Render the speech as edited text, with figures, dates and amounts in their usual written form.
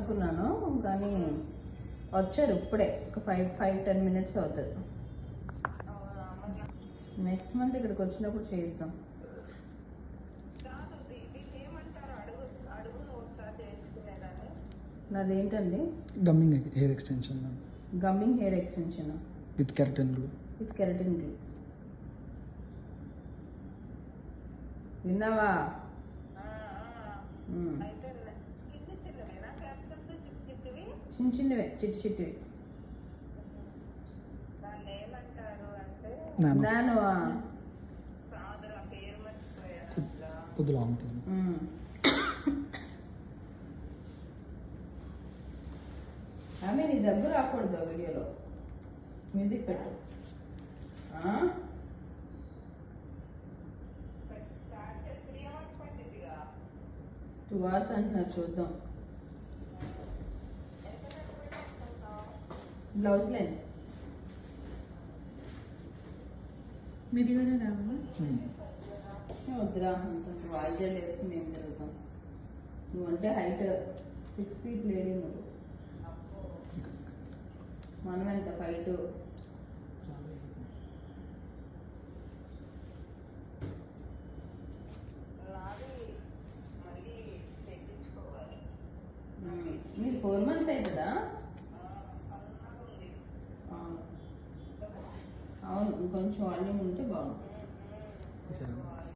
అనుకున్నాను, కానీ వచ్చారు ఇప్పుడే. ఒక 5-10 మినిట్స్ అవుతుంది. నెక్స్ట్ మంత్ ఇక్కడికి వచ్చినప్పుడు చేద్దాం. నాదేంటండి? Gumming hair extension. Gumming hair extension with keratin glue. విన్నావా? చిన్న చిన్నవే, చిట్టివి. నానువా కొద్దిగా ఉంటుంది. ఆమె నీ దగ్గర రాకూడదు వీడియోలో. మ్యూజిక్ పెట్టు. 2 hours అంటున్నారు, చూద్దాం. బ్లౌజ్ లైన్ మీది కూడా రావా? వద్దురా, అంత వాయిద్యాలు వేసుకుని ఏం జరుగుతాం. నువ్వంటే హైట్ 6 feet లేడీ నువ్వు. మనం ఎంత 5'2". మీరు 4 months అవుతుందా? అవును, ఇంకొంచెం వాల్యూమ్ ఉంటే బాగుంటుంది.